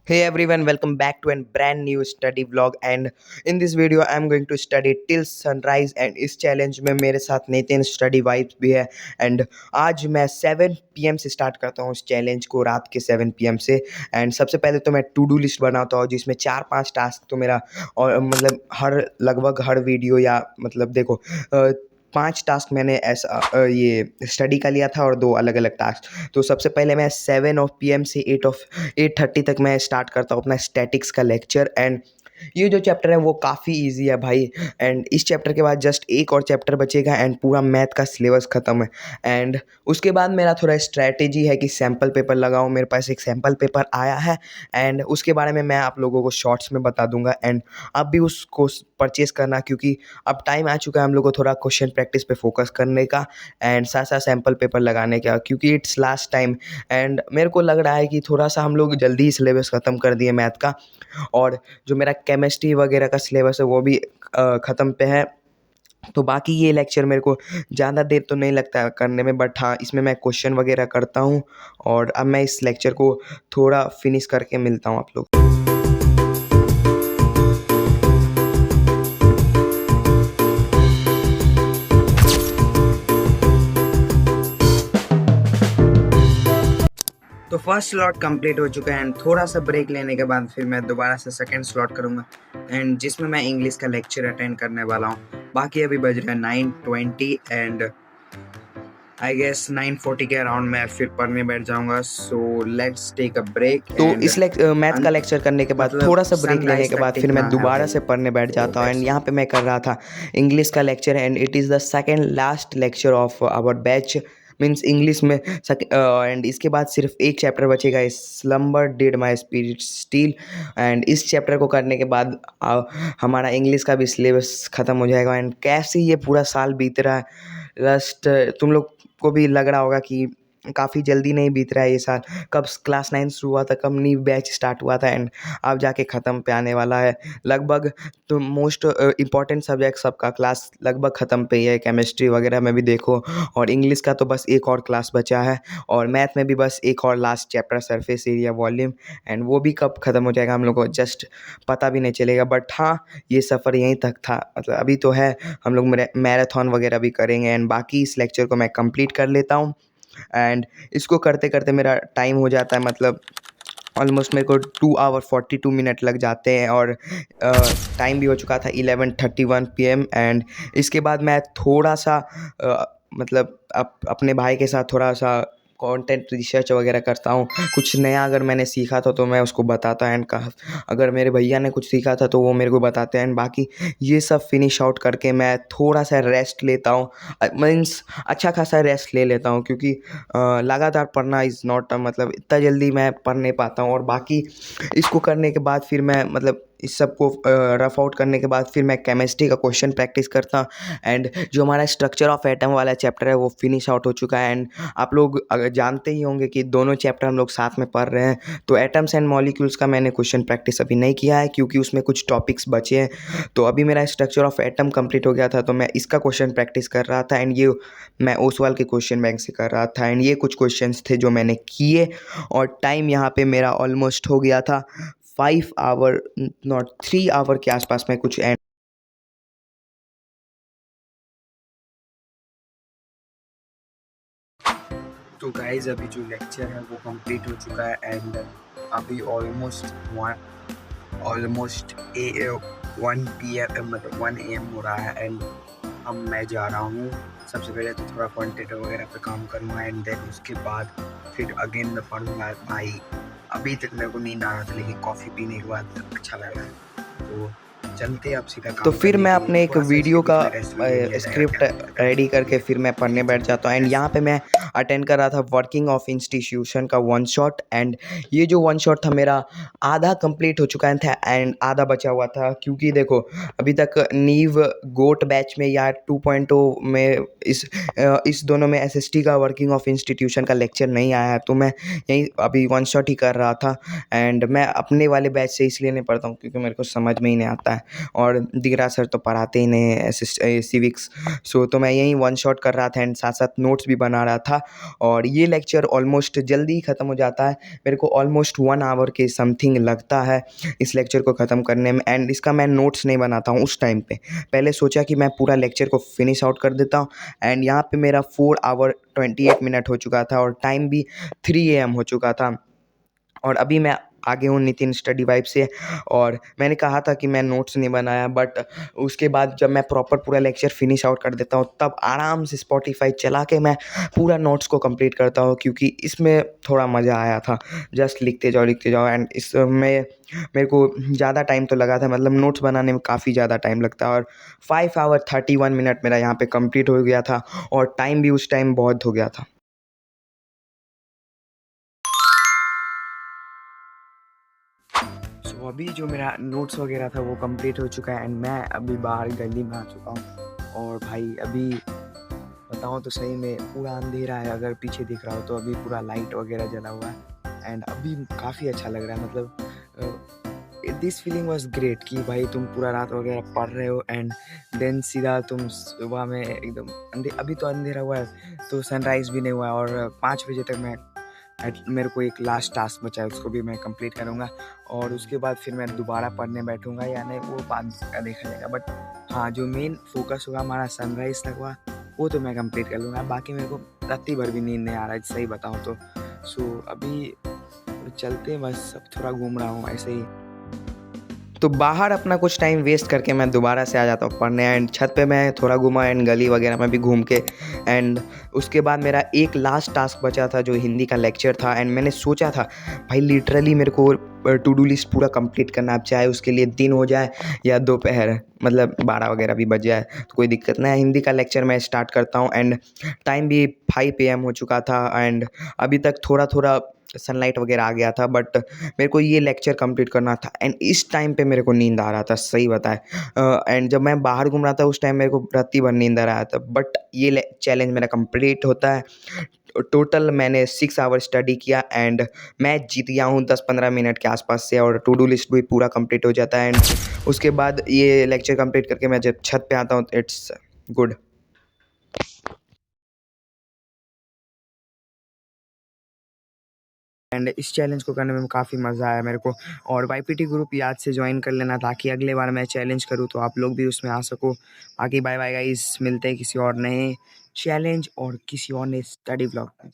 Hey everyone, welcome back to a brand new study vlog. And in this video I'm going to study till sunrise. And इस challenge में मेरे साथ Nitin study vibes भी है. And आज मैं 7 PM से स्टार्ट करता हूँ इस चैलेंज को, रात के 7 PM से. एंड सबसे पहले तो मैं टू डू लिस्ट बनाता हूँ जिसमें 4-5 टास्क तो मेरा और मतलब लगभग हर वीडियो या मतलब देखो 5 टास्क मैंने ऐसा ये स्टडी का लिया था और 2 अलग अलग टास्क. तो सबसे पहले मैं 7 PM से 8:30 तक मैं स्टार्ट करता हूँ अपना स्टैटिक्स का लेक्चर. एंड ये जो चैप्टर है वो काफ़ी इजी है भाई. एंड इस चैप्टर के बाद जस्ट एक और चैप्टर बचेगा एंड पूरा मैथ का सिलेबस ख़त्म है. एंड उसके बाद मेरा थोड़ा स्ट्रैटेजी है कि सैम्पल पेपर लगाऊं. मेरे पास एक सैम्पल पेपर आया है एंड उसके बारे में मैं आप लोगों को शॉर्ट्स में बता दूंगा. एंड आप भी उसको परचेज़ करना क्योंकि अब टाइम आ चुका है हम लोग को थोड़ा क्वेश्चन प्रैक्टिस पे फोकस करने का एंड साथ साथ सैम्पल पेपर लगाने का, क्योंकि इट्स लास्ट टाइम. एंड मेरे को लग रहा है कि थोड़ा सा हम लोग जल्दी ही सिलेबस ख़त्म कर दिए मैथ का. और जो मेरा केमिस्ट्री वगैरह का सिलेबस है वो भी ख़त्म पे है. तो बाकी ये लेक्चर मेरे को ज़्यादा देर तो नहीं लगता है करने में, बट हाँ इसमें मैं क्वेश्चन वगैरह करता हूँ. और अब मैं इस लेक्चर को थोड़ा फिनिश करके मिलता हूँ आप लोग. तो फर्स्ट स्लॉट कंप्लीट हो चुका है एंड थोड़ा सा ब्रेक लेने के बाद फिर मैं दोबारा से सेकंड स्लॉट करूँगा एंड जिसमें मैं इंग्लिश का लेक्चर अटेंड करने वाला हूँ. बाकी अभी बज रहा है 9:20 एंड आई गेस 9:40 के अराउंड मैं फिर पढ़ने बैठ जाऊंगा. So let's take a break. तो इस मैथ का लेक्चर करने के बाद थोड़ा सा ब्रेक लेने के बाद फिर मैं दोबारा से पढ़ने बैठ जाता हूँ. एंड यहाँ पे मैं कर रहा था इंग्लिश का lecture and it is the second last lecture of our batch means English में. एंड इसके बाद सिर्फ एक चैप्टर बचेगा, slumber did my spirit steel. And इस चैप्टर को करने के बाद हमारा इंग्लिश का भी सिलेबस ख़त्म हो जाएगा. एंड कैसे ये पूरा साल बीत रहा है, जस्ट तुम लोग को भी लग रहा होगा कि काफ़ी जल्दी नहीं बीत रहा है ये साल. कब क्लास 9 शुरू हुआ था, कब न्यू बैच स्टार्ट हुआ था एंड अब जाके ख़त्म पे आने वाला है. लगभग तो मोस्ट इम्पॉर्टेंट सब्जेक्ट सबका क्लास लगभग ख़त्म पे ही है. केमिस्ट्री वगैरह में भी देखो, और इंग्लिश का तो बस एक और क्लास बचा है, और मैथ में भी बस एक और last chapter surface area volume. And वो भी कब ख़त्म हो जाएगा हम लोग को जस्ट पता भी नहीं चलेगा. बट हाँ ये सफ़र यहीं तक था, मतलब अभी तो है. हम लोग मैराथन वगैरह भी करेंगे एंड बाकी इस लेक्चर को मैं कंप्लीट कर लेता हूँ. एंड इसको करते करते मेरा टाइम हो जाता है, मतलब ऑलमोस्ट मेरे को 2 आवर 42 मिनट लग जाते हैं. और टाइम भी हो चुका था 11:31 PM. एंड इसके बाद मैं थोड़ा सा मतलब अपने भाई के साथ थोड़ा सा कंटेंट रिसर्च वगैरह करता हूँ. कुछ नया अगर मैंने सीखा था तो मैं उसको बताता एंड अगर मेरे भैया ने कुछ सीखा था तो वो मेरे को बताते हैं. एंड बाकी ये सब फिनिश आउट करके मैं थोड़ा सा रेस्ट लेता हूँ. मीन्स अच्छा खासा रेस्ट ले लेता हूँ क्योंकि लगातार पढ़ना इज़ नॉट मतलब इतना जल्दी मैं पढ़ नहीं पाता हूँ. और बाकी इसको करने के बाद फिर मैं मतलब इस सब को रफ आउट करने के बाद फिर मैं केमिस्ट्री का क्वेश्चन प्रैक्टिस करता हूँ. एंड जो हमारा स्ट्रक्चर ऑफ एटम वाला चैप्टर है वो फिनिश आउट हो चुका है. एंड आप लोग अगर जानते ही होंगे कि दोनों चैप्टर हम लोग साथ में पढ़ रहे हैं. तो एटम्स एंड मॉलिक्यूल्स का मैंने क्वेश्चन प्रैक्टिस अभी नहीं किया है क्योंकि उसमें कुछ टॉपिक्स बचे हैं. तो अभी मेरा स्ट्रक्चर ऑफ एटम कंप्लीट हो गया था तो मैं इसका क्वेश्चन प्रैक्टिस कर रहा था. एंड ये मैं ओसवाल के क्वेश्चन बैंक से कर रहा था. एंड ये कुछ क्वेश्चंस थे जो मैंने किए, और टाइम यहाँ पे मेरा ऑलमोस्ट हो गया था 5 आवर नॉट 3 आवर के आसपास में कुछ. एंड तो गाइज अभी जो लेक्चर है वो कंप्लीट हो चुका है एंड अभी ऑलमोस्ट 1 PM मतलब 1 AM हो रहा है. एंड अब मैं जा रहा हूँ. सबसे पहले तो थोड़ा क्वांटिटी वगैरह पे काम करूँगा एंड देन उसके बाद फिर अगेन मैं पढ़ूँगा. भाई अभी तक मेरे को नींद आ रहा था लेकिन कॉफ़ी पीने के बाद अच्छा लग रहा है. तो चलते अब सीधा काम. तो फिर मैं अपने एक वीडियो का स्क्रिप्ट रेडी करके फिर मैं पढ़ने बैठ जाता हूँ. एंड यहाँ पे मैं अटेंड कर रहा था वर्किंग ऑफ इंस्टीट्यूशन का वन शॉट. एंड ये जो वन शॉट था मेरा आधा कंप्लीट हो चुका था एंड आधा बचा हुआ था क्योंकि देखो अभी तक नीव गोट बैच में या 2.0 में इस दोनों में एसएसटी का वर्किंग ऑफ इंस्टीट्यूशन का लेक्चर नहीं आया है. तो मैं यही अभी वन शॉट ही कर रहा था. एंड मैं अपने वाले बैच से इसलिए नहीं पढ़ता हूँ क्योंकि मेरे को समझ में ही नहीं आता है. और दिगरा सर तो पढ़ाते ही नहीं है सिविक्स। सो तो मैं यहीं वन शॉट कर रहा था एंड साथ साथ नोट्स भी बना रहा था। और ये लेक्चर ऑलमोस्ट जल्दी ही ख़त्म हो जाता है, मेरे को ऑलमोस्ट 1 आवर के समथिंग लगता है इस लेक्चर को ख़त्म करने में। एंड इसका मैं नोट्स नहीं बनाता हूँ उस टाइम पे, पहले सोचा कि मैं पूरा लेक्चर को फिनिश आउट कर देता हूँ। एंड यहाँ पे मेरा 4 आवर 28 मिनट हो चुका था और टाइम भी 3 AM हो चुका था। और अभी मैं आगे हूँ नितिन स्टडी वाइब से। और मैंने कहा था कि मैं नोट्स नहीं बनाया, बट उसके बाद जब मैं प्रॉपर पूरा लेक्चर फिनिश आउट कर देता हूँ तब आराम से स्पॉटिफाई चला के मैं पूरा नोट्स को कंप्लीट करता हूँ, क्योंकि इसमें थोड़ा मज़ा आया था। जस्ट लिखते जाओ एंड इसमें मेरे को ज़्यादा टाइम तो लगा था, मतलब नोट्स बनाने में काफ़ी ज़्यादा टाइम लगता है। और 5 आवर 31 मिनट मेरा यहाँ पे कंप्लीट हो गया था और टाइम भी उस टाइम बहुत हो गया था। सो अभी जो मेरा नोट्स वगैरह था वो कंप्लीट हो चुका है एंड मैं अभी बाहर गली में आ चुका हूँ। और भाई अभी बताऊँ तो सही में पूरा अंधेरा है, अगर पीछे दिख रहा हो तो अभी पूरा लाइट वगैरह जला हुआ है एंड अभी काफ़ी अच्छा लग रहा है। मतलब दिस फीलिंग वाज ग्रेट कि भाई तुम पूरा रात वगैरह पढ़ रहे हो एंड देन सीधा तुम सुबह में एकदम अभी तो अंधेरा हुआ है तो सनराइज़ भी नहीं हुआ है और 5 बजे तक मैं मेरे को एक लास्ट टास्क बचा है, उसको भी मैं कंप्लीट करूँगा और उसके बाद फिर मैं दोबारा पढ़ने बैठूँगा या नहीं वो बाद का देखा जाएगा। बट हाँ, जो मेन फोकस होगा हमारा सनराइज़ तक हुआ वो तो मैं कंप्लीट कर लूँगा। बाकी मेरे को रात्रि भर भी नींद नहीं आ रहा है सही बताऊँ तो। सो अभी चलते हैं, बस अब थोड़ा घूम रहा हूँ ऐसे ही। तो बाहर अपना कुछ टाइम वेस्ट करके मैं दोबारा से आ जाता हूँ पढ़ने एंड छत पे मैं थोड़ा घूमा एंड गली वगैरह में भी घूम के एंड उसके बाद मेरा एक लास्ट टास्क बचा था जो हिंदी का लेक्चर था एंड मैंने सोचा था भाई लिटरली मेरे को टू डू लिस्ट पूरा कंप्लीट करना, अब चाहे उसके लिए दिन हो जाए या दोपहर मतलब 12 वगैरह भी बज जाए तो कोई दिक्कत नहीं है। हिंदी का लेक्चर मैं स्टार्ट करता हूँ एंड टाइम भी 5 AM हो चुका था एंड अभी तक थोड़ा थोड़ा सनलाइट वगैरह आ गया था, बट मेरे को ये लेक्चर कंप्लीट करना था एंड इस टाइम पे मेरे को नींद आ रहा था सही बताए। एंड जब मैं बाहर घूम रहा था उस टाइम मेरे को रात्रि भर नींद आ रहा था, बट ये चैलेंज मेरा कंप्लीट होता है। टोटल मैंने 6 आवर स्टडी किया एंड मैं जीत गया हूँ 10-15 मिनट के आसपास से और टू डू लिस्ट भी पूरा कंप्लीट हो जाता है एंड उसके बाद ये लेक्चर कंप्लीट करके मैं जब छत पे आता हूँ इट्स गुड। एंड इस चैलेंज को करने में काफ़ी मज़ा आया मेरे को। और वाईपीटी ग्रुप याद से ज्वाइन कर लेना ताकि अगले बार मैं चैलेंज करूँ तो आप लोग भी उसमें आ सको। बाकी बाय बाय गाइस, मिलते हैं किसी और नए चैलेंज और किसी और नए स्टडी ब्लॉग में।